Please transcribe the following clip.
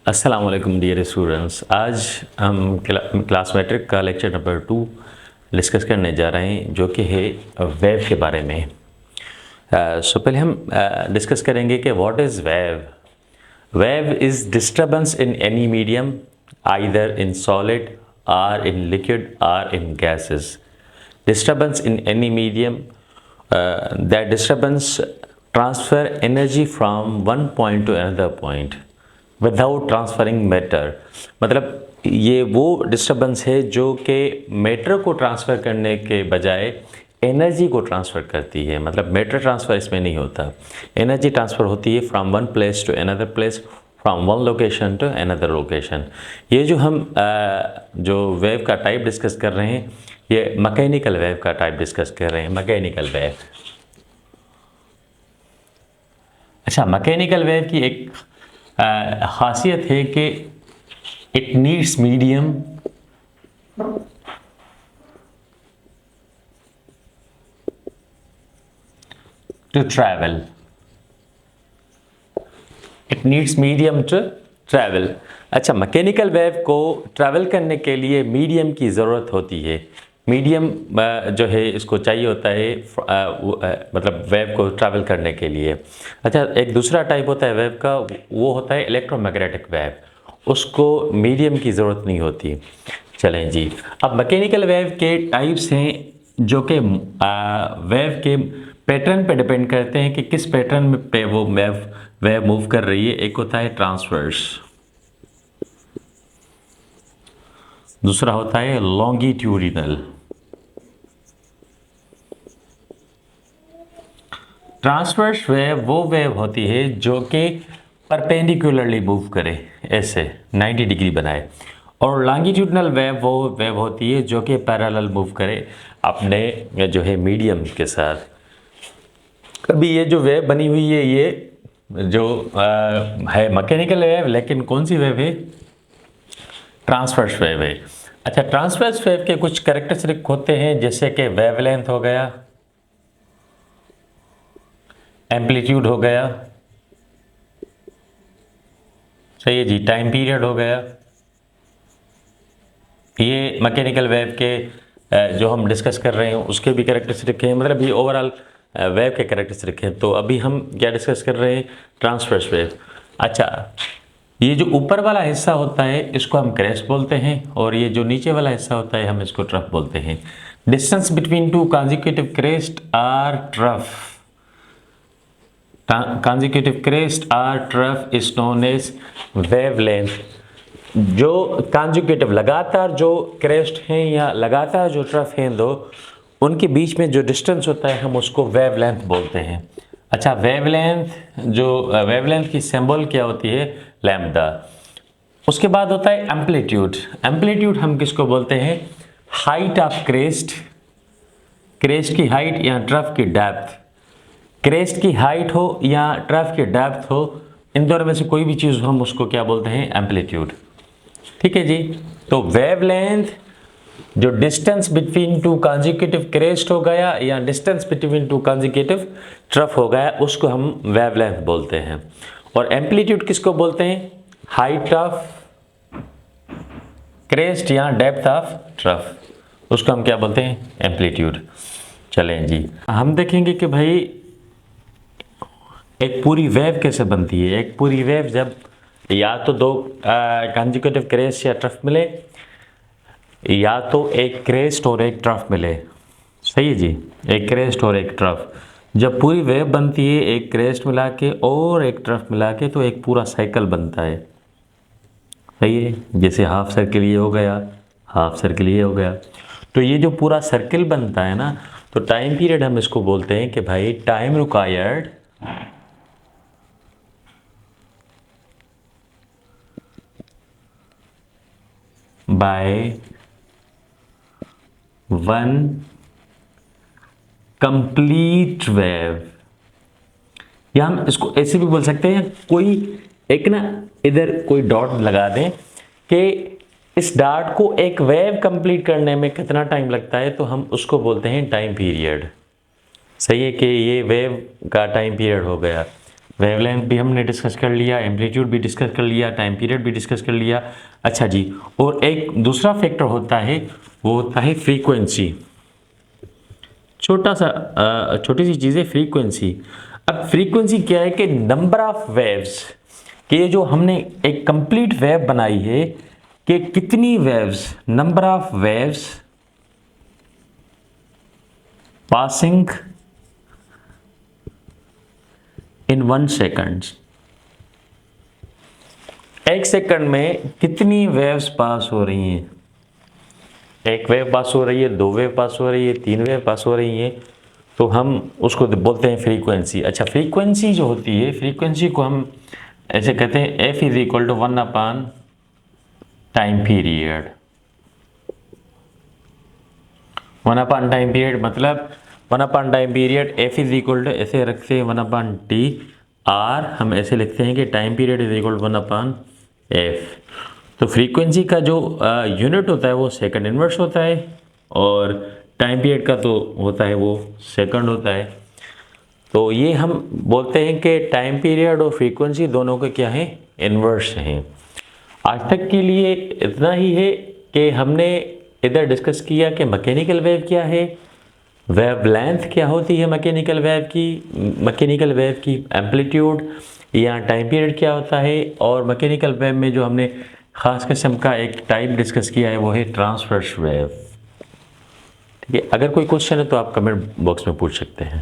अस्सलाम वालेकुम dear students. आज हम क्लास मैट्रिक का लेक्चर नंबर 2 डिस्कस करने जा रहे हैं, जो कि है वेव के बारे में। पहले हम डिस्कस करेंगे कि what is wave. Wave is disturbance in any medium either in solid और इन लिक्विड और इन gases. Disturbance in any medium, that disturbance transfer energy from one point to another point without transferring matter। मतलब ये वो disturbance है जो कि matter को transfer करने के बजाय एनर्जी को ट्रांसफ़र करती है। मतलब मैटर ट्रांसफ़र इसमें नहीं होता, एनर्जी ट्रांसफ़र होती है from one place to another place, from one location to another location. ये जो हम जो वेव का टाइप डिस्कस कर रहे हैं, ये मैकेनिकल वेव का टाइप डिस्कस कर रहे हैं। मैकेनिकल वेव, अच्छा, मैकेनिकल वेव की एक खासियत है कि it needs medium to travel. It needs medium to travel. अच्छा, मैकेनिकल वेव को ट्रैवल करने के लिए मीडियम की ज़रूरत होती है। मीडियम जो है इसको चाहिए होता है मतलब वेव को ट्रैवल करने के लिए। अच्छा, एक दूसरा टाइप होता है वेव का, वो होता है इलेक्ट्रोमैग्नेटिक वेव। उसको मीडियम की ज़रूरत नहीं होती। चलें जी, अब मैकेनिकल वेव के टाइप्स हैं जो कि वेव के पैटर्न पे डिपेंड करते हैं कि किस पैटर्न पे वो वेव मूव कर रही है। एक होता है ट्रांसवर्स, दूसरा होता है लॉन्गिट्यूडिनल। ट्रांसवर्स वेव वो वेव होती है जो कि परपेंडिकुलरली मूव करे, ऐसे 90 डिग्री बनाए। और लॉन्गिट्यूडिनल वेव वो वेव होती है जो कि पैरेलल मूव करे अपने जो है मीडियम के साथ। अभी ये जो वेव बनी हुई है, ये जो है मैकेनिकल वेव, लेकिन कौन सी वेव है? ट्रांसवर्स वेव है। अच्छा, ट्रांसवर्स वेव के कुछ कैरेक्टरिस्टिक होते हैं, जैसे कि वेवलेंथ हो गया, एम्पलीट्यूड हो गया, सही है जी, टाइम पीरियड हो गया। ये मैकेनिकल वेव के जो हम डिस्कस कर रहे हैं उसके भी कैरेक्टरिस्टिक हैं, मतलब ये ओवरऑल वेव के कैरेक्टरिस्टिक हैं। तो अभी हम क्या डिस्कस कर रहे हैं? Transverse wave. अच्छा, ये जो ऊपर वाला हिस्सा होता है इसको हम क्रेस्ट बोलते हैं, और ये जो नीचे वाला हिस्सा होता है हम इसको ट्रफ बोलते हैं। Distance between two consecutive crest or trough, consecutive crest or trough is known as wavelength. जो कॉन्जिक्यूटिव लगातार जो क्रेस्ट हैं या लगातार जो ट्रफ हैं दो, उनके बीच में जो डिस्टेंस होता है हम उसको वेवलेंथ बोलते हैं। अच्छा, वेवलेंथ की सिंबल क्या होती है? लैम्डा। उसके बाद होता है एम्पलीट्यूड। एम्पलीट्यूड हम किसको बोलते हैं? हाइट ऑफ क्रेस्ट, क्रेस्ट की हाइट या ट्रफ की डेप्थ। क्रेस्ट की हाइट हो या ट्रफ की डेप्थ हो, इन दोनों में से कोई भी चीज़ हम उसको क्या बोलते हैं? एम्पलीट्यूड। ठीक है जी। तो वेवलेंथ जो distance between two consecutive crest हो गया या distance between two consecutive trough हो गया, उसको हम वेवलेंथ बोलते हैं। और एम्पलीट्यूड किसको बोलते हैं? हाइट ऑफ क्रेस्ट या डेप्थ ऑफ ट्रफ, उसको हम क्या बोलते हैं? एम्पलीट्यूड। चलें जी, हम देखेंगे कि भाई एक पूरी वेव कैसे बनती है। एक पूरी वेव जब या तो दो कॉन्जिक्यूटिव क्रेस्ट या ट्रफ मिले, या तो एक क्रेस्ट और एक ट्रफ मिले, सही है जी, एक क्रेस्ट और एक ट्रफ। जब पूरी वेव बनती है एक क्रेस्ट मिला के और एक ट्रफ मिला के, तो एक पूरा साइकिल बनता है, सही है। जैसे हाफ सर्किल ये हो गया, हाफ सर्किल ये हो गया। तो ये जो पूरा सर्किल बनता है ना, तो टाइम पीरियड हम इसको बोलते हैं कि भाई time required by one complete wave, या हम इसको ऐसे भी बोल सकते हैं, कोई एक ना इधर कोई डॉट लगा दें कि इस डॉट को एक वेव कंप्लीट करने में कितना टाइम लगता है, तो हम उसको बोलते हैं टाइम पीरियड। सही है कि ये वेव का टाइम पीरियड हो गया। वेवलेंथ भी हमने डिस्कस कर लिया, एम्पलीट्यूड भी डिस्कस कर लिया, टाइम पीरियड भी डिस्कस कर लिया। अच्छा जी, और एक दूसरा फैक्टर होता है, वो होता है फ्रीक्वेंसी। छोटी सी चीज़ है फ्रीक्वेंसी। अब फ्रीक्वेंसी क्या है कि नंबर ऑफ वेव्स, कि जो हमने एक कंप्लीट वेव बनाई है कि कितनी waves, number of waves passing in 1 second, एक सेकंड में कितनी वेव्स पास हो रही हैं। एक वेव पास हो रही है, 2 वेव पास हो रही है, 3 वेव पास हो रही है, तो हम उसको बोलते हैं फ्रीक्वेंसी। अच्छा, फ्रीक्वेंसी जो होती है, फ्रीक्वेंसी को हम ऐसे कहते हैं F is equal to 1 upon time period. 1 upon time period मतलब 1 upon time period, F is equal to ऐसे रखते हैं 1 अपॉन टी, आर हम ऐसे लिखते हैं कि time period is equal to 1 upon F. तो फ्रीक्वेंसी का जो यूनिट होता है वो सेकंड इनवर्स होता है, और टाइम पीरियड का तो होता है वो सेकंड होता है। तो ये हम बोलते हैं कि टाइम पीरियड और फ्रीक्वेंसी दोनों के क्या है, इनवर्स हैं। आज तक के लिए इतना ही है कि हमने इधर डिस्कस किया कि मैकेनिकल वेव क्या है, वेवलेंथ क्या होती है मैकेनिकल वेव की एम्पलीट्यूड या टाइम पीरियड क्या होता है, और मैकेनिकल वेव में जो हमने ख़ास किस्म का एक टाइप डिस्कस किया है वो है ट्रांसवर्स वेव। ठीक है, अगर कोई क्वेश्चन है तो आप कमेंट बॉक्स में पूछ सकते हैं।